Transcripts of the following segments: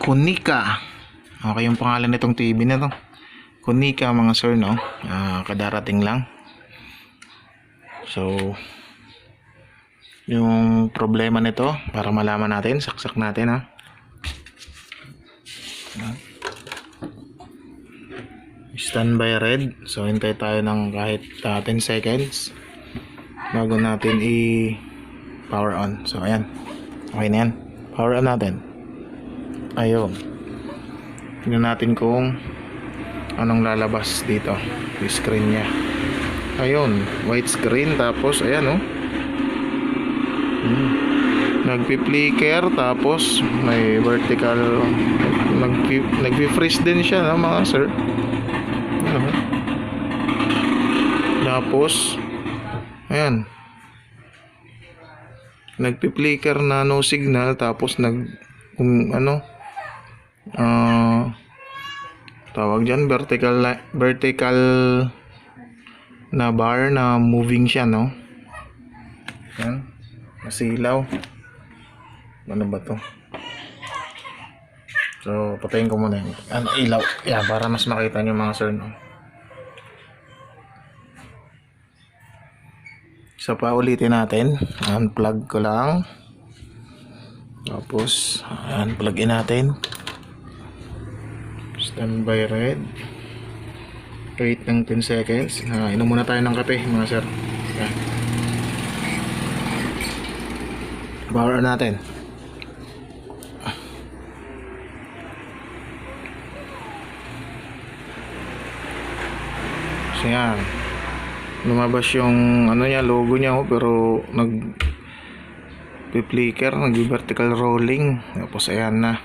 Konica. Okay yung pangalan nitong TV na to. Konica mga sir, no? Kadarating lang. So, yung problema nito, para malaman natin, saksak natin ha. Standby red. So, hintay tayo ng kahit 10 seconds bago natin i-power on. So, ayan. Okay na yan. Power on natin. Ayun. Tingnan natin kung anong lalabas dito. Yung screen nya. Ayun. White screen. Tapos, ayan, oh. Nagpi-flicker. Tapos, may vertical. Nagpi-freeze din siya, no, mga sir. Tapos, ayan. Nagpi-flicker na no signal. Tapos, tawag dyan, vertical na bar na moving siya, no? Yan, masilaw. Ano ba to? So, patayin ko muna yung ilaw. Yan, para mas makita nyo mga sir, no? So, paulitin natin. Unplug ko lang. Tapos, unplug in natin. Standby red. Wait ng 10 seconds. Inom muna tayo ng kape mga sir. Yan. Power natin. So yan. Lumabas yung logo niya, pero nag-flicker, nag-vertical rolling. Tapos ayan na.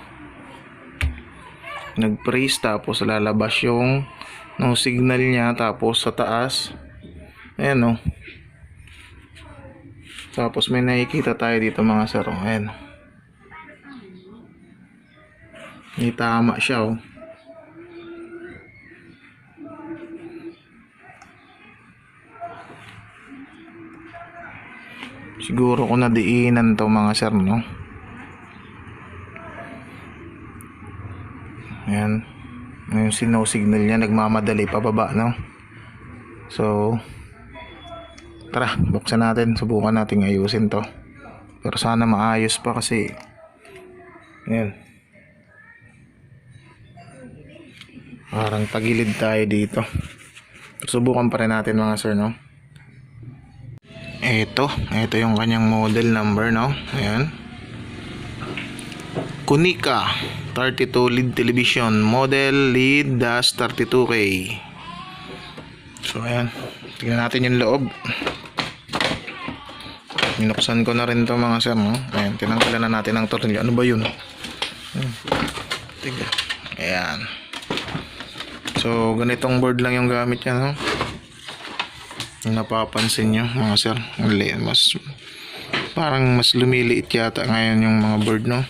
Nag-freeze, tapos lalabas yung no signal niya, tapos sa taas. Ayan, no. Tapos may nakikita tayo dito mga sir. Ayan. May tama siya, oh. Siguro ko nadiinan to mga sir, no? Ayan. Yung no signal niya, nagmamadali pababa, no? So, tara, buksan natin. Subukan natin ayusin to. Pero sana maayos pa kasi. Ayan. Parang tagilid tayo dito. Pero subukan pa rin natin mga sir, no? Ito yung kanyang model number, no? Ayan. Konica 32 lead television, model lead -32K. So ayan, tingnan natin yung loob. Minuksan ko na rin to mga sir, no? Ayan, tinanggalan na natin ang tornilyo. Ano ba yun? Tingnan. Ayan. So ganitong board lang yung gamit niya, no? Yung napapansin nyo mga sir, parang mas lumiliit yata ngayon yung mga board, no?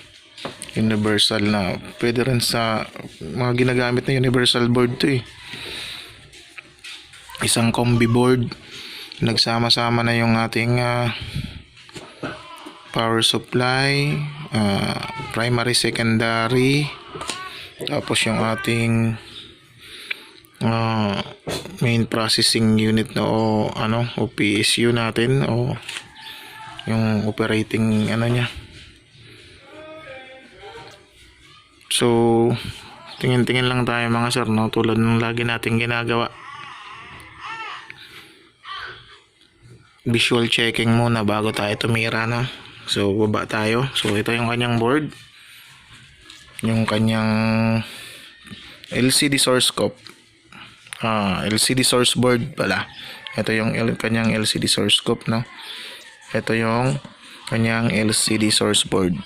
Universal na, pwede rin sa mga ginagamit na universal board to, eh. Isang combi board, nagsama-sama na yung ating power supply, primary, secondary, tapos yung ating main processing unit, na o PSU natin, o yung operating niya. So tingin-tingin lang tayo mga sir, no? Tulad ng lagi nating ginagawa, visual checking muna bago tayo tumira, no? So baba tayo. So ito yung kanyang board, yung kanyang LCD source scope, LCD source board pala. Ito yung kanyang LCD source scope, no? Ito yung kanyang LCD source board.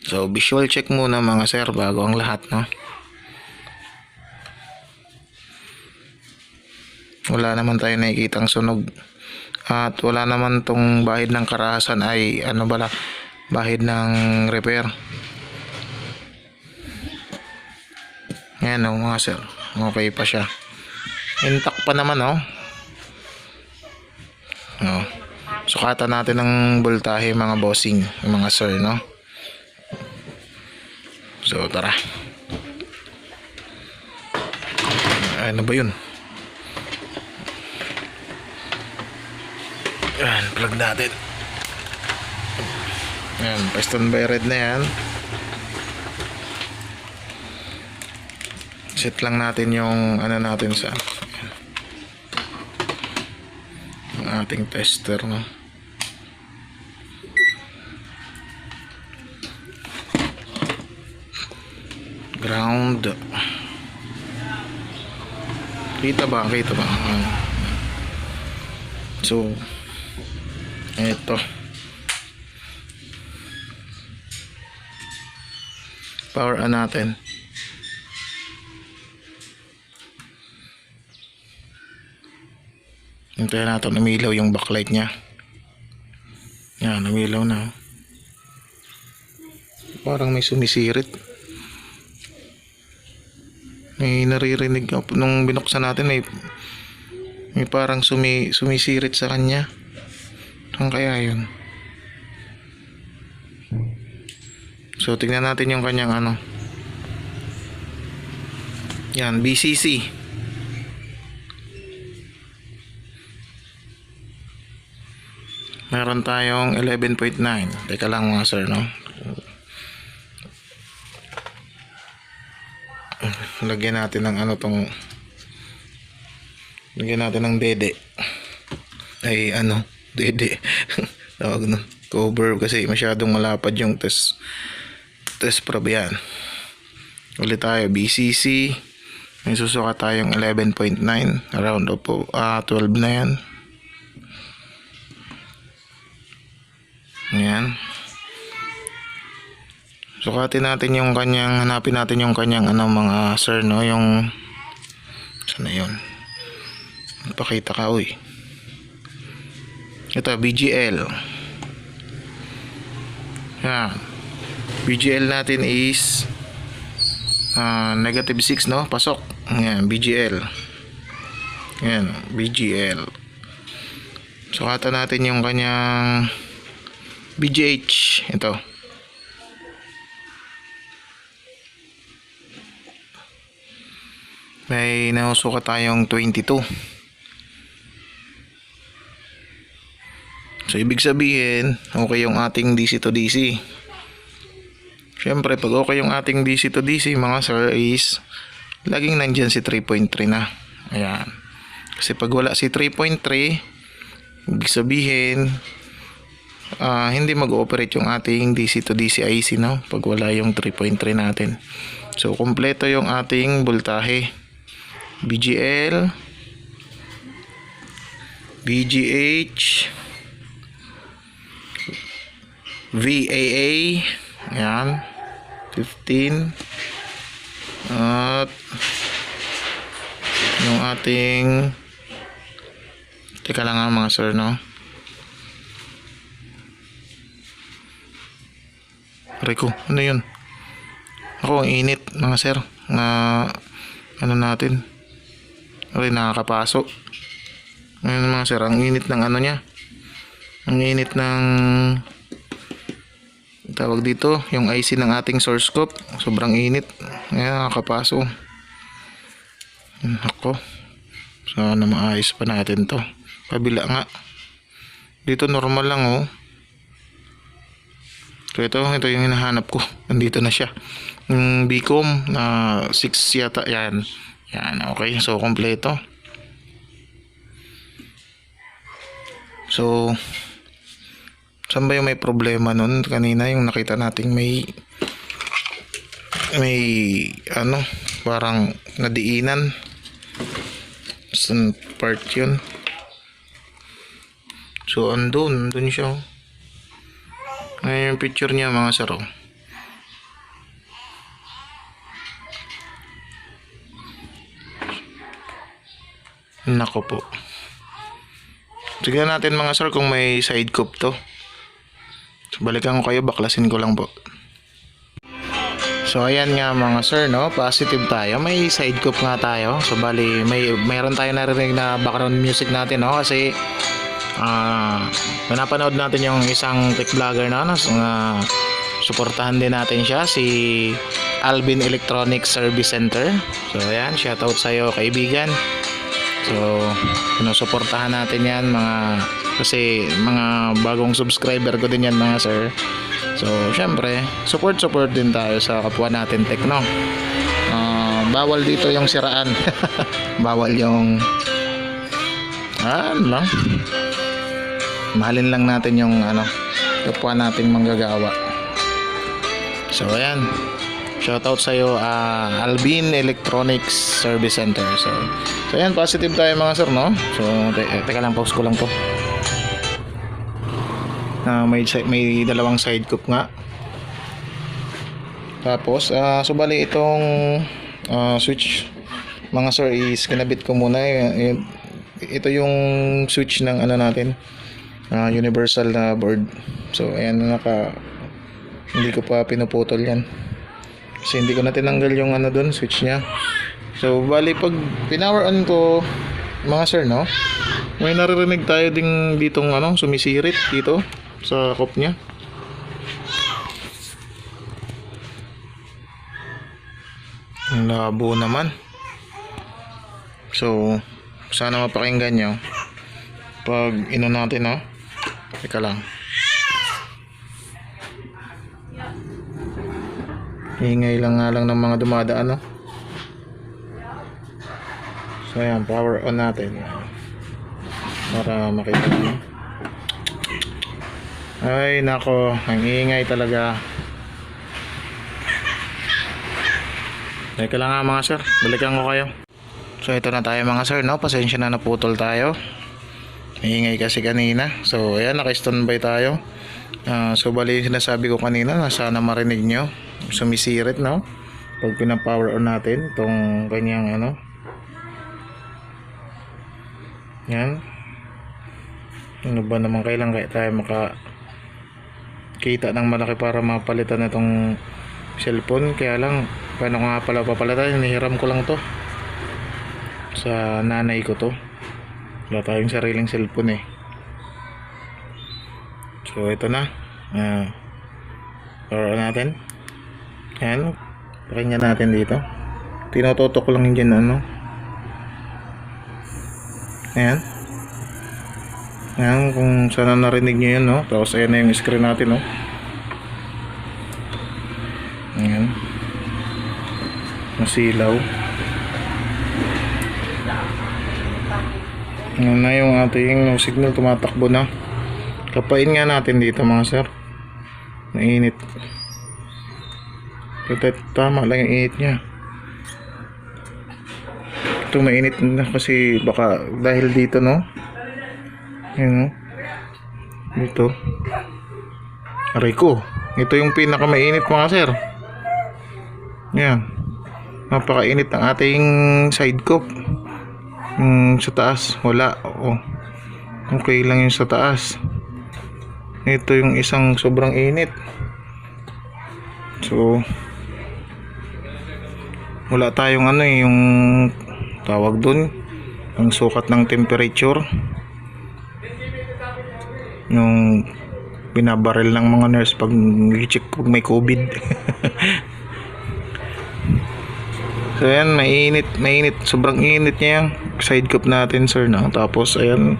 So visual check muna mga sir bago ang lahat, no? Wala naman tayo nakikitang sunog, at wala naman tong bahid ng karahasan ay bahid ng repair. Ayan, no, mga sir, okay pa siya, intact pa naman, no? Sukatan natin ng voltahe mga bossing, mga sir, no? So tara. Ano ba yun? Yan, plug natin. Yan, piston by red na yan. Set lang natin yung ano natin sa yung ating tester, no? Ground. Kita ba? So ito, power on natin. Hintayin natin umilaw yung backlight nya. Yan, umilaw na. Parang may sumisirit. May naririnig ako nung binuksan natin, may parang sumisirit sa kanya. Saan kaya yun? So tingnan natin yung kanyang ano. Yan, BCC. Meron tayong 11.9. Teka lang mga sir, no? Lagyan natin ng ano tong, lagyan natin ng dede. Ay ano, dede. Tawag no, cover kasi masyadong malapad yung test probe yan. Ulit tayo, BCC. May susuka tayong 11.9. Around po 12 na yan. Ayan. Sukatin natin yung kanyang, hanapin natin yung kanyang ano mga sir, no, yung sana yun. Magpakita ka, uy. Ito, BGL. Yan. BGL natin is -6, no? Pasok. Yan, BGL. Yan, BGL. Sukatan natin yung kanyang BGH. Ito. May nahusuka tayong 22. So ibig sabihin, okay yung ating DC to DC. Siyempre, pag okay yung ating DC to DC, mga sir, is laging nandyan si 3.3 na. Ayan. Kasi pag wala si 3.3, ibig sabihin, hindi mag-ooperate yung ating DC to DC IC, no? Pag wala yung 3.3 natin. So kompleto yung ating voltahe. BGL, BGH, VAA, ayan, 15, at yung ating, teka lang nga mga sir, no? Rico, ano yun? Ako, ang init mga sir, na ano natin, ay nakakapaso. Ngayon mga sir, ang init ng ano nya, ang init ng tawag dito, yung IC ng ating source scope, sobrang init. Ngayon nakakapaso. Ako, sana maayos pa natin to. Kabila nga, dito normal lang, oh. So ito yung hinahanap ko. Nandito na siya. Yung Bcom na 6 yata. Yan. Yan, okay. So kompleto. So saan ba yung may problema nun? Kanina yung nakita nating may ano, parang nadiinan. Saan part yun? So andun siya. Ngayon yung picture niya mga sir. Nako po. Tignan natin mga sir kung may side cope to. So, balikan ko kayo, baklasin ko lang po. So ayan nga mga sir, no, positive tayo. May side cope nga tayo. So bali mayroon tayo narinig na background music natin, no, kasi napanood natin yung isang tech vlogger na suportahan din natin siya, si Alvin Electronics Service Center. So ayan, shoutout sa iyo kaibigan. So sinusuportahan natin yan kasi mga bagong subscriber ko din yan mga sir. So syempre support din tayo sa kapwa natin Tekno. Bawal dito yung siraan. Bawal yung ano lang, mahalin lang natin yung kapwa nating manggagawa. So ayan, shoutout sa iyo Alvin Electronics Service Center. So ayan, positive tayo mga sir, no? So teka lang, pause ko lang to. May dalawang side cup nga. Tapos so bali itong switch mga sir is kinabit ko muna. Ito yung switch ng natin, universal na board. So ayan, hindi ko pa pinuputol yan kasi hindi ko na tinanggal yung dun switch nya. So bali pag pinower on ko mga sir, no, may naririnig tayo ding ditong sumisirit dito sa cup nya. Ang labo naman. So sana mapakinggan nyo pag natin, no. Teka lang, ingay lang nga lang ng mga dumadaan, no. So ayan, power on natin para makita nyo. Ay nako, ang ingay talaga. Teka lang nga mga sir, balikan ko kayo. So ito na tayo mga sir, no. Pasensya na, naputol tayo, ingay kasi kanina. So ayan, naka-standby tayo. So bali sinasabi ko kanina na sana marinig nyo, sumisirit, no, pag pinapower on natin itong kanyang yan. Ano ba naman, kailan kaya tayo makakita ng malaki para mapalitan na itong cellphone. Kaya lang, paano nga pala papalitan, hinihiram ko lang to sa nanay ko to. Wala tayong sariling cellphone eh. So ito na, power on natin. Ayan, pakinggan natin dito. Tinututok ko lang yung dyan ayan. Ayan, kung sana narinig nyo yun, no. Tapos ayan na yung screen natin, no. Ayan, masilaw. Ayan na yung ating signal, tumatakbo na. Kapain nga natin dito mga sir, mainit. Tama lang yung init nya. Ito mainit na kasi baka dahil dito, no. Ayan, no, dito. Aray ko, ito yung pinaka mainit mga sir. Ayan, napakainit ng ating side cup. Sa taas wala, okay lang yung sa taas. Ito yung isang sobrang init. So wala tayong yung tawag dun, ang sukat ng temperature, yung binabaril ng mga nurse pag i-check pag may COVID. So ayan, mainit, sobrang init niya yung side cup natin sir, no? Tapos ayan,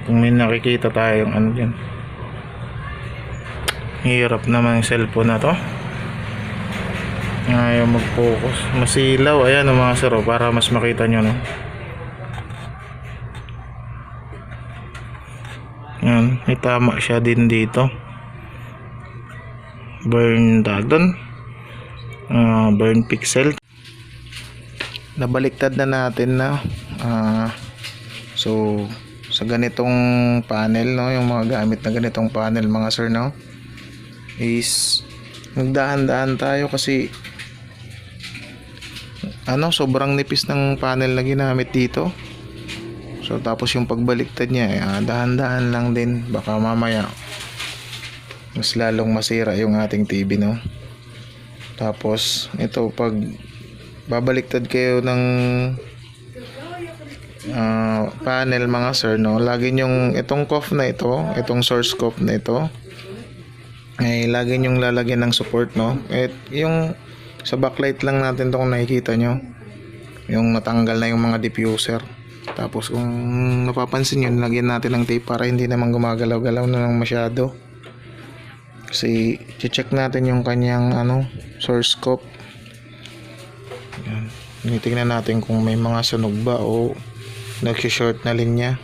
kung may nakikita tayong dyan, hirap naman yung cellphone na to, ayaw mag-focus, masilaw. Ayan mga sir, para mas makita nyo, no. Ayan, may tama siya din dito, burn burn pixel. Nabaliktad na natin na so sa ganitong panel, no, yung mga gamit na ganitong panel mga sir, no, is nagdaan-daan tayo kasi sobrang nipis ng panel na ginamit dito. So tapos yung pagbaliktad niya, dahan-dahan lang din, baka mamaya mas lalong masira yung ating TV, no. Tapos ito, pag babaliktad kayo ng panel mga sir, no, lagi nyong itong cuff na ito, itong source cuff na ito, ay lagi nyong lalagyan ng support, no. At yung Sa backlight lang natin to kung nakikita nyo. Yung natanggal na yung mga diffuser. Tapos kung napapansin nyo, nilagyan natin ng tape para hindi naman gumagalaw-galaw na lang masyado. Kasi check natin yung kanyang source scope. Yan. Tinitingnan natin kung may mga sunog ba o nag-short na linya.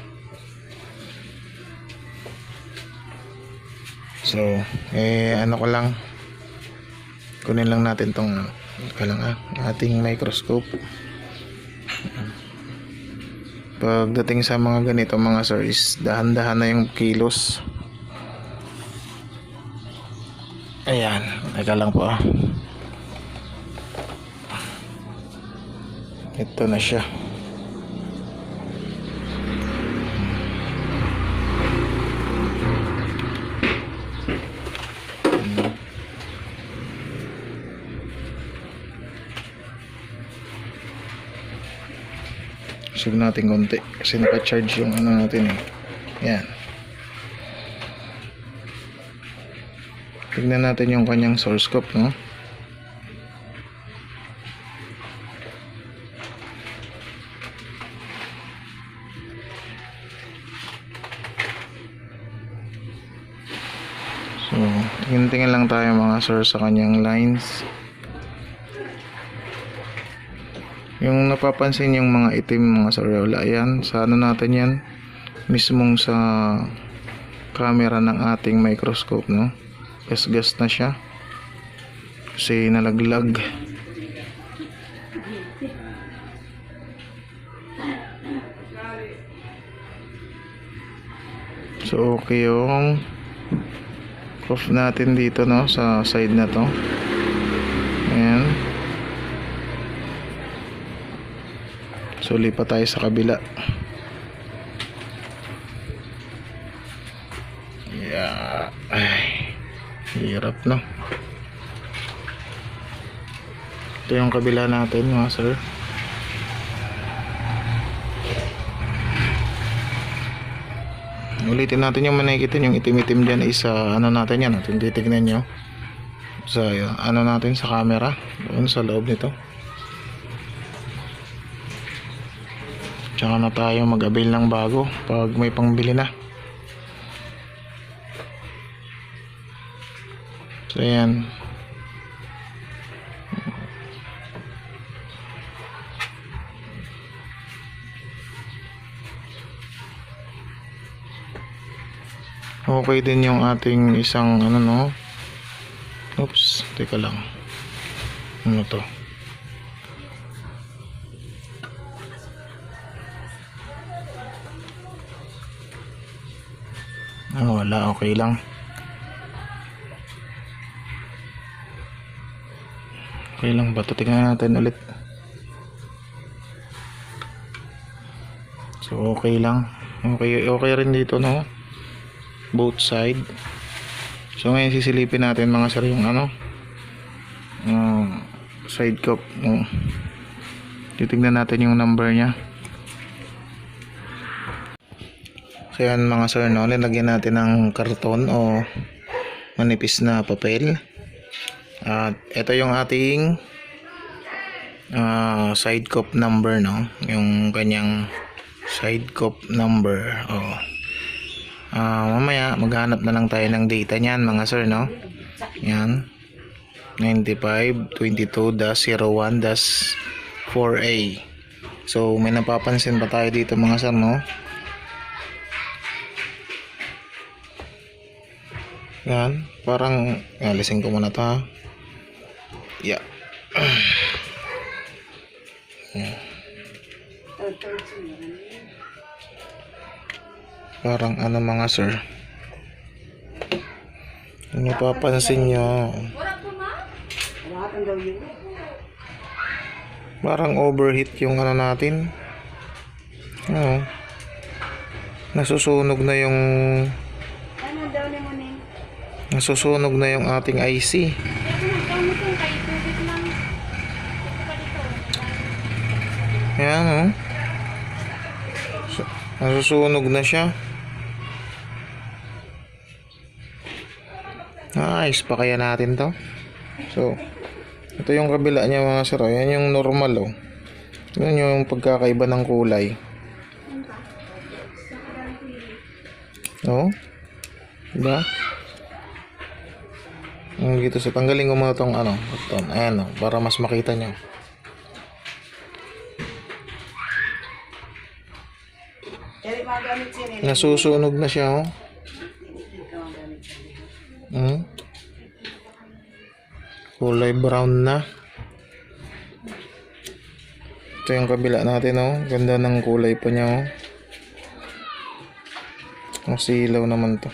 So, ko lang. Kunin lang natin tong ating microscope. Pagdating sa mga ganito mga sir is dahan-dahan na yung kilos. Ayan, teka lang po. Ito na siya. Sub natin konti kasi naka-charge yung natin eh. Yan. Tignan natin yung kanyang source scope, no? So, tingin lang tayo mga sir sa kanyang lines. Yung napapansin yung mga itim mga sir, wala yan. Sa natin yan? Mismong sa camera ng ating microscope, no? Gas-gas na siya. Kasi nalaglag. So, okay yung off natin dito, no? Sa side na to. Ayan. So lipat tayo sa kabila. Yeah. Ay, hirap no. Ito yung kabila natin mga sir. Ulitin natin yung nakikita yung itim-itim dyan is natin yan. Titignan nyo sa natin sa camera doon sa loob nito. Tsaka na tayo mag-avail ng bago pag may pangbili na. So yan. Okay din yung ating isang oops, teka lang. Ano to? Wala, okay lang. Okay lang ba? Tingnan natin ulit. So okay lang. Okay rin dito, no? Both side. So ngayon sisilipin natin mga sir yung side cup. Titignan natin yung number nya. So yan mga sir, no? Nilagyan natin ng karton o manipis na papel. At ito yung ating side cup number, no? Yung kanyang side cup number. Mamaya maghanap na lang tayo ng data niyan mga sir, no? Yan. 9522-01-4A. So may napapansin pa tayo dito mga sir, no? Yan, parang alisin ko muna to, ha? Yeah. Yan. Parang mga sir, ano papansin nyo, parang overheat yung natin. Nasusunog na yung ating IC. Ayan, nasusunog na siya. Ayos pa kaya natin to. So Ito yung kabila niya mga sir. Yan yung normal oh. Yan yung pagkakaiba ng kulay. Oh. Diba? Dito sa tanggalin ko muna tong ano, button. Ayan oh, para mas makita nyo. Nasusunog na siya oh. Kulay brown na. Ito yung kabila natin oh. Ganda ng kulay pa niya oh. Ang silaw naman to.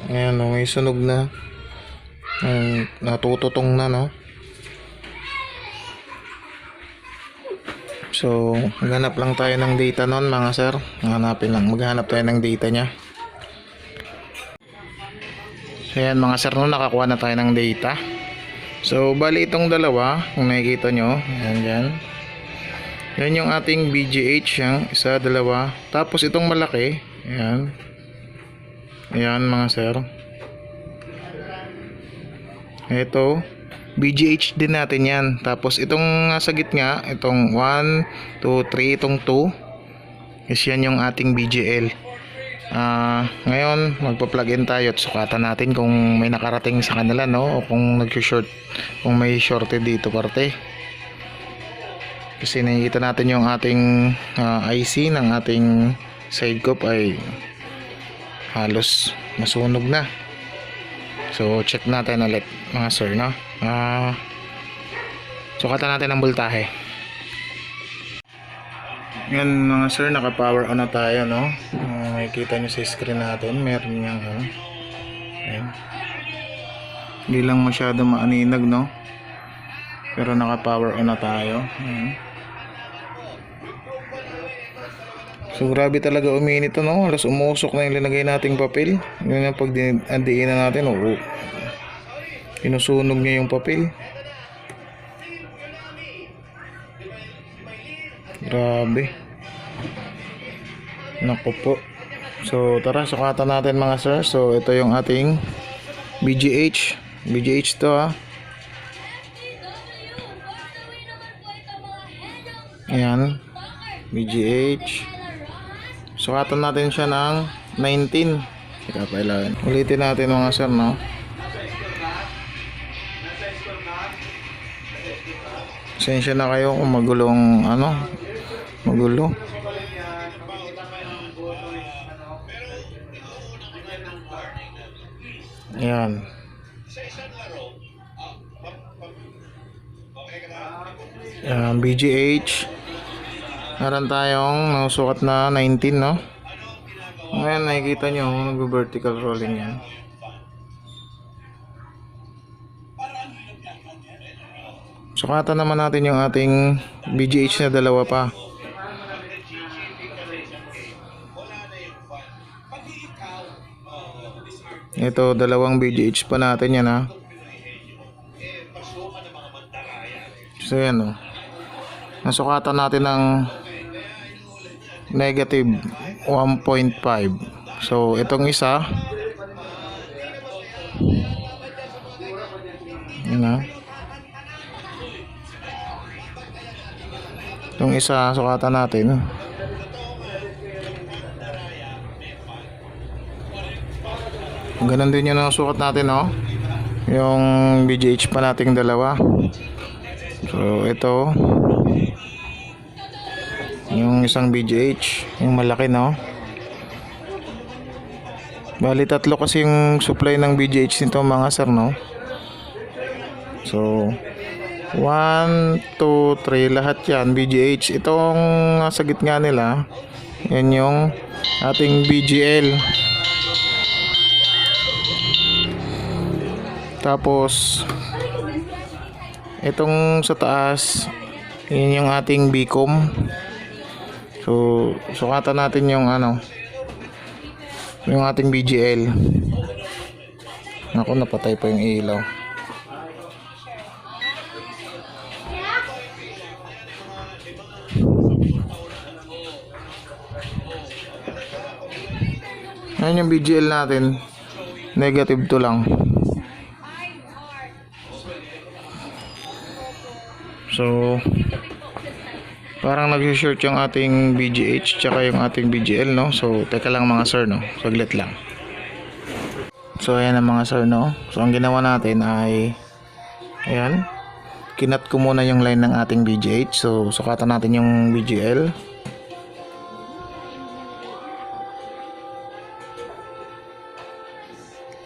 Ayan oh, may sunog na. Natututong na no. So, maghanap lang tayo ng data nun mga sir. Maghanap tayo ng data niya. So, ayan mga sir, no, nakakuha na tayo ng data. So, bali itong dalawa, kung nakikita nyo, ayan dyan. Yan yung ating BGH, yung isa, dalawa. Tapos itong malaki, ayan. Ayan mga sir. Ito, BGH din natin yan. Tapos itong nasa gitna, itong 1, 2, 3, itong 2 is yan yung ating BGL. Ngayon magpa-plug in tayo at sukatan natin kung may nakarating sa kanila no, o kung nag-short, kung may shorted dito parte. Kasi nakikita natin yung ating IC ng ating side cope ay halos masunog na. So check natin ulit mga sir no. Sukatan natin ang voltahe. Yan mga sir, naka-power on na tayo no. Makikita nyo sa screen natin, meron niyang ayan. Hindi lang masyado maaninag no. Pero naka-power on na tayo. Ayan. So grabe talaga uminit to no. Alas umusok na yung linagay nating papel. Yun yung pag andiin na natin oh. Pinusunog niya yung papel. Grabe. Naku po. So tara, sukatan natin mga sir. So ito yung ating BGH. BGH to ha. Ayan. BGH. Sukatan natin siya ng 19. Teka pa ilan. Ulitin natin mga sir no. Pasensya na kayo kung magulong magulo. Ayan. BGH. Meron tayong nasukat na 19 no. Ngayon nakikita nyo nag-vertical rolling yan. Sukatan naman natin yung ating BGH na dalawa pa. Ito, dalawang BGH pa natin yan ha. So yan o. Nasukatan natin ng negative 1.5. So itong isa, yun ha. Itong isa, sukatan natin. Ganun din yung nasukat natin no. Yung BGH pa nating dalawa. So ito yung isang BGH, yung malaki no. Bali tatlo kasi yung supply ng BGH nito mga sir no. So 1, 2, 3 lahat yan BGH. Itong nasa gitna nila, yan yung ating BGL. Tapos itong sa taas, yun yung ating Bcom. So sukatan natin yung yung ating BGL. Ako napatay pa yung ilaw. Ayan yung BGL natin. Negative 2 lang. So, parang nag-short yung ating BGH tsaka yung ating BGL, no? So, teka lang mga sir, no? Saglit lang. So, ayan ang mga sir, no? So, ang ginawa natin ay ayan. Kinat ko muna yung line ng ating BGH. So, sukatan natin yung BGL.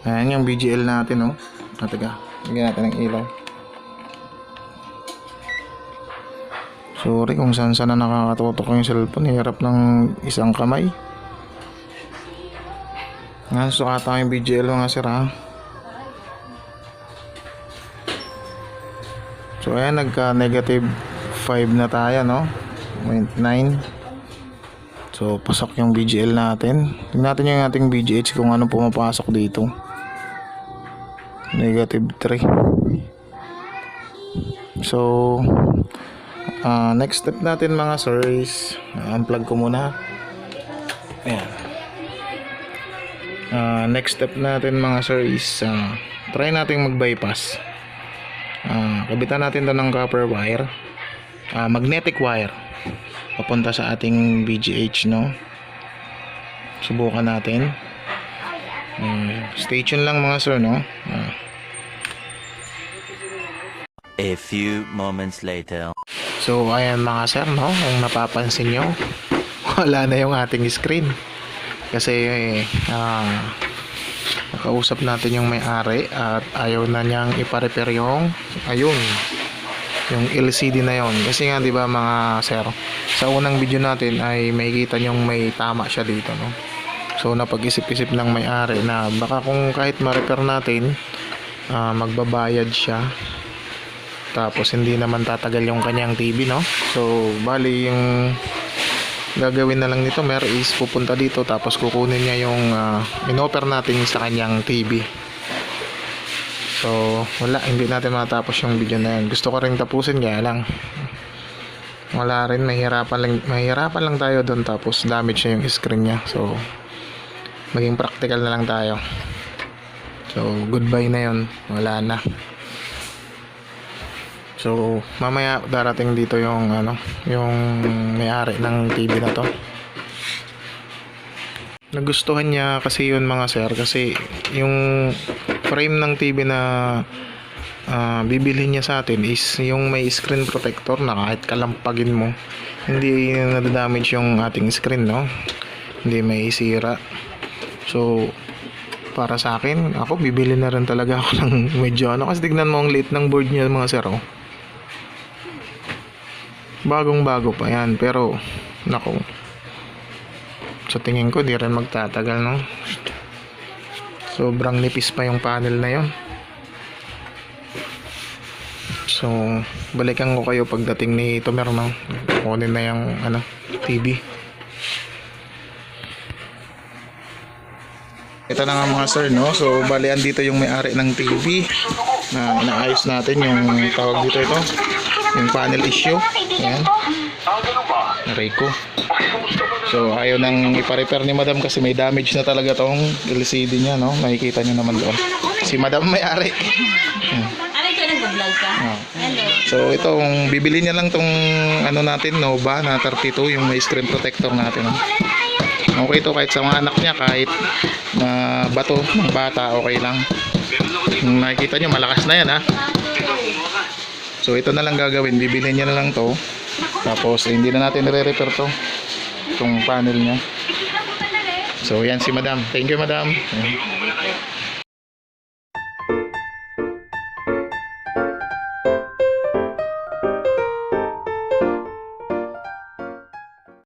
Ayan yung BGL natin, no? Teka, lagyan natin ng ilaw. Sorry kung saan na nakakatutok yung cellphone. Hirap ng isang kamay. Nga, sukatan yung BGL mga sir, ha? So ayan, nagka negative 5 na tayo, no? 0.9. So pasok yung BGL natin. Tingnan natin yung ating BGH kung ano pumapasok dito. Negative 3. So next step natin mga sir is unplug ko muna. Ayan. Next step natin mga sir is try natin mag-bypass. Kabitan natin to ng copper wire, magnetic wire papunta sa ating BGH, no? Subukan natin. Stay tuned lang mga sir, no? A few moments later. So ayan mga sir, no? Kung napapansin nyo, wala na yung ating screen kasi nakausap natin yung may-ari at ayaw na niyang ipa-repair yung LCD na yon. Kasi nga 'di ba mga sir, sa unang video natin ay makikita niyong may tama siya dito, no? So napag-isip-isip ng may-ari na baka kung kahit ma-repair natin, magbabayad siya. Tapos hindi naman tatagal yung kanyang TV, no? So bali yung gagawin na lang nito mer is pupunta dito tapos kukunin niya yung inoffer natin sa kanyang TV. So wala, hindi natin matapos yung video na yan. Gusto ko rin tapusin kaya lang wala rin, mahirapan lang tayo doon, tapos damage na yung screen niya. So maging practical na lang tayo. So goodbye na yon, wala na. So mamaya darating dito yung yung may-ari ng TV na to. Nagustuhan niya kasi yun mga sir, kasi yung frame ng TV na bibilhin niya sa atin is yung may screen protector na kahit kalampagin mo hindi nadadamage yung ating screen, no? Hindi may sira. So para sa akin, ako bibili na rin talaga ako ng medyo kasi tignan mo ang liit ng board niya mga sir, oh. Bagong bago pa yan, pero nako, sa tingin ko di rin magtatagal, no? Sobrang nipis pa yung panel na yon. So balikan ko kayo pagdating ni Tomer, no? Kunin na yung TV. Ito na nga mga sir, no? So balian dito yung may-ari ng TV na inaayos natin yung tawag dito, yung panel issue. Ayan, Rico. So ayaw nang ipa-repair ni madam kasi may damage na talaga tong LCD niya, no? Makikita nyo naman doon si madam may-ari. So itong bibili niya lang tong natin, Nova na 32, yung may screen protector natin, no? Okay to kahit sa mga anak niya, kahit na bato ng bata, okay lang. Nakikita nyo malakas na yan, ha? So ito na lang gagawin, bibili niya na lang to, tapos hindi na natin re-repair to, itong panel niya. So yan si madam, thank you madam.